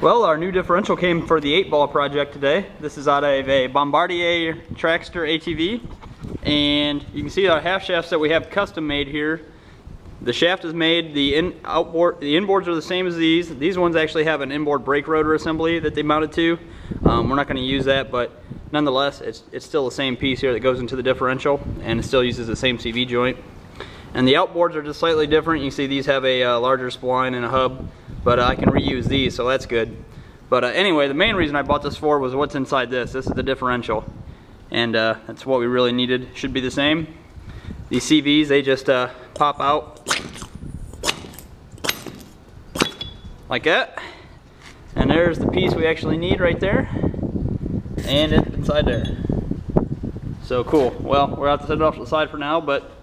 Well, our new differential came for the 8-ball project today. This is out of a Bombardier Trackster ATV, and you can see our half shafts that we have custom made here. The shaft is made, the inboards are the same as these. These ones actually have an inboard brake rotor assembly that they mounted to. We're not going to use that, but nonetheless, it's still the same piece here that goes into the differential, and it still uses the same CV joint. And the outboards are just slightly different. You can see these have a larger spline and a hub, but I can reuse these, so that's good. But anyway, the main reason I bought this for was what's inside this. This is the differential, and that's what we really needed. Should be the same. These CVs, they just pop out like that, and there's the piece we actually need right there, and it's inside there. So cool. Well, we're out to set it off to the side for now, but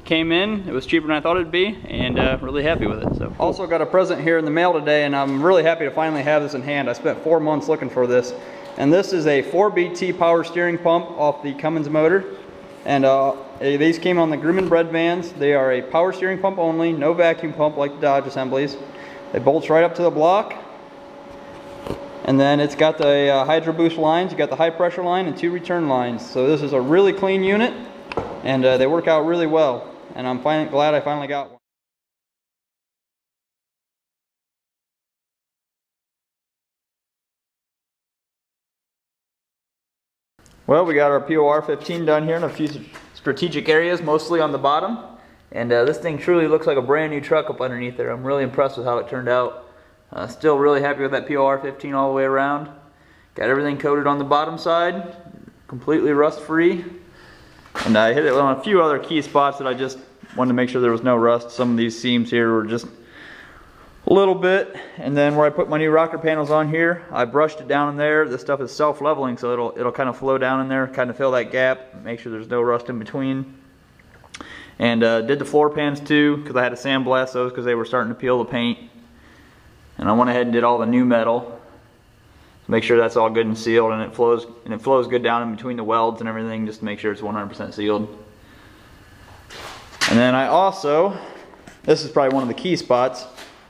came in, it was cheaper than I thought it'd be, and really happy with it. So also got a present here in the mail today, and I'm really happy to finally have this in hand. I spent 4 months looking for this, and this is a 4BT power steering pump off the Cummins motor, and these came on the Grumman bread vans. They are a power steering pump only, no vacuum pump like the Dodge assemblies. It bolts right up to the block, and then it's got the hydro boost lines. You got the high pressure line and 2 return lines. So this is a really clean unit, and they work out really well. And I'm glad I finally got one. Well, we got our POR 15 done here in a few strategic areas, mostly on the bottom. And this thing truly looks like a brand new truck up underneath there. I'm really impressed with how it turned out. Still really happy with that POR 15 all the way around. Got everything coated on the bottom side, completely rust free. And I hit it on a few other key spots that I just wanted to make sure there was no rust. Some of these seams here were just a little bit. And then where I put my new rocker panels on here, I brushed it down in there. This stuff is self-leveling, so it'll kind of flow down in there, kind of fill that gap, make sure there's no rust in between. And did the floor pans too, because I had to sandblast those because they were starting to peel the paint. And I went ahead and did all the new metal. Make sure that's all good and sealed, and it flows good down in between the welds and everything, just to make sure it's 100% sealed. And then I also, this is probably one of the key spots,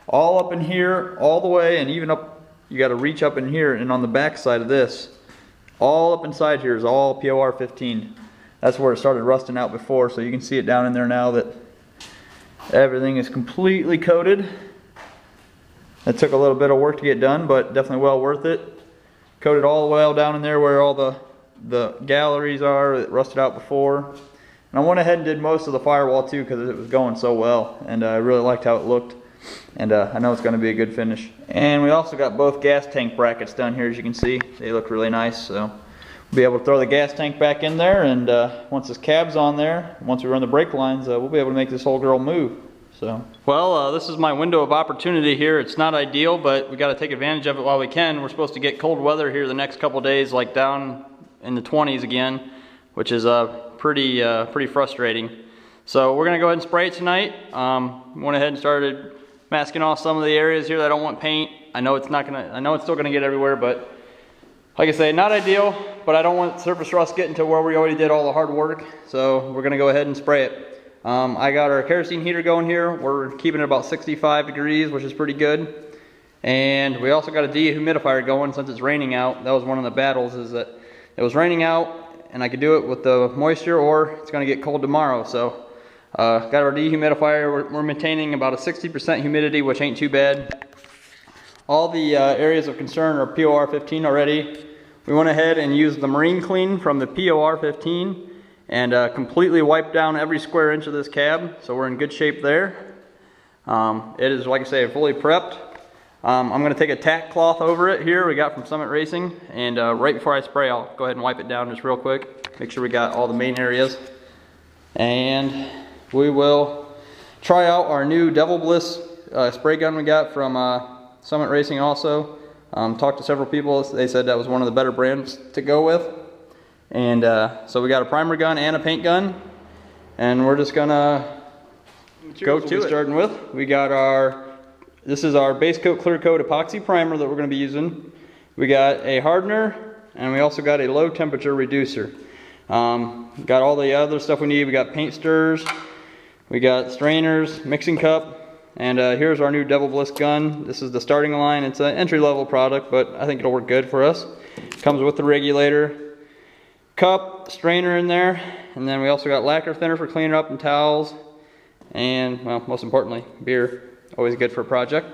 all up in here, all the way, and even up, you got to reach up in here, and on the back side of this, all up inside here is all POR 15. That's where it started rusting out before, so you can see it down in there now that everything is completely coated. It took a little bit of work to get done, but definitely well worth it. Coated all the way down in there where all the galleries are that rusted out before. And I went ahead and did most of the firewall too because it was going so well, and I really liked how it looked, and I know it's going to be a good finish. And we also got both gas tank brackets done here, as you can see. They look really nice, so we'll be able to throw the gas tank back in there, and once this cab's on there, once we run the brake lines, we'll be able to make this whole girl move. So, well, this is my window of opportunity here. It's not ideal, but we got to take advantage of it while we can. We're supposed to get cold weather here the next couple days, like down in the 20s again, which is pretty frustrating. So we're gonna go ahead and spray it tonight. Went ahead and started masking off some of the areas here that I don't want paint. I know it's still gonna get everywhere, but like I say, not ideal. But I don't want surface rust getting to where we already did all the hard work. So we're gonna go ahead and spray it. I got our kerosene heater going here. We're keeping it about 65 degrees, which is pretty good. And we also got a dehumidifier going since it's raining out. That was one of the battles, is that it was raining out and I could do it with the moisture, or it's gonna get cold tomorrow. So got our dehumidifier. We're maintaining about a 60% humidity, which ain't too bad. All the areas of concern are POR 15 already. We went ahead and used the Marine Clean from the POR 15 and completely wiped down every square inch of this cab, so we're in good shape there. It is, like I say, fully prepped. I'm going to take a tack cloth over it here we got from Summit Racing, and right before I spray, I'll go ahead and wipe it down just real quick, make sure we got all the main areas. And we will try out our new Devil Bliss spray gun we got from Summit Racing also. Talked to several people, they said that was one of the better brands to go with. And so we got a primer gun and a paint gun, and we're just gonna go to it. Starting with, we got this is our base coat clear coat epoxy primer that we're gonna be using. We got a hardener, and we also got a low temperature reducer. Got all the other stuff we need. We got paint stirrers, we got strainers, mixing cup, And here's our new Devil Bliss gun. This is the starting line. It's an entry-level product, but I think it'll work good for us. Comes with the regulator, cup, strainer in there, and then we also got lacquer thinner for cleaning up and towels, and, well, most importantly, beer. Always good for a project.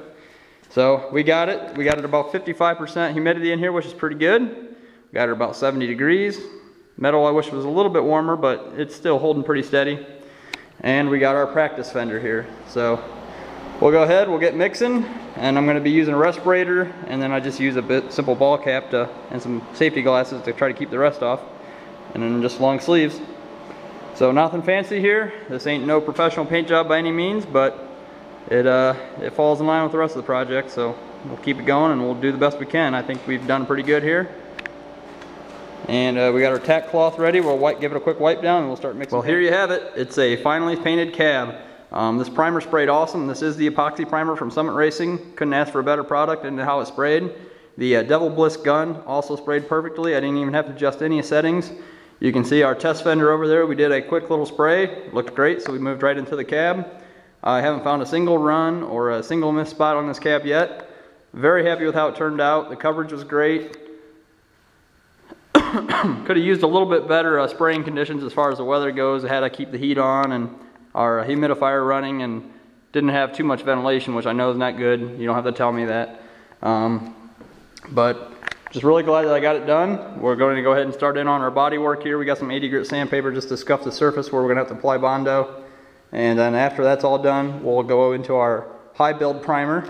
So we got it. We got it about 55% humidity in here, which is pretty good. We got it about 70 degrees. Metal I wish was a little bit warmer, but it's still holding pretty steady. And we got our practice fender here. So we'll go ahead, we'll get mixing, and I'm going to be using a respirator, and then I just use a simple ball cap and some safety glasses to try to keep the rust off, and then just long sleeves. So nothing fancy here. This ain't no professional paint job by any means, but it falls in line with the rest of the project, so we'll keep it going and we'll do the best we can. I think we've done pretty good here. And we got our tack cloth ready. We'll give it a quick wipe down and we'll start mixing. Well, here you have it. It's a finally painted cab. This primer sprayed awesome. This is the epoxy primer from Summit Racing. Couldn't ask for a better product and how it sprayed. The Devil Bliss gun also sprayed perfectly. I didn't even have to adjust any settings. You can see our test fender over there. We did a quick little spray. Looked great, so we moved right into the cab. I haven't found a single run or a single missed spot on this cab yet. Very happy with how it turned out. The coverage was great. Could have used a little bit better spraying conditions as far as the weather goes. I had to keep the heat on and our humidifier running, and didn't have too much ventilation, which I know is not good. You don't have to tell me that. But just really glad that I got it done. We're going to go ahead and start in on our body work here. We got some 80 grit sandpaper just to scuff the surface where we're going to have to apply Bondo. And then after that's all done, we'll go into our high build primer.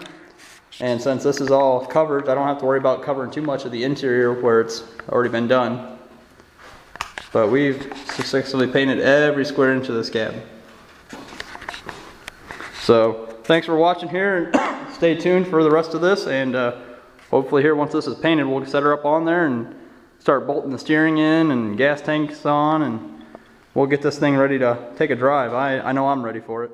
And since this is all covered, I don't have to worry about covering too much of the interior where it's already been done. But we've successfully painted every square inch of this cab. So thanks for watching here, and stay tuned for the rest of this. And hopefully here, once this is painted, we'll set her up on there and start bolting the steering in and gas tanks on, and we'll get this thing ready to take a drive. I know I'm ready for it.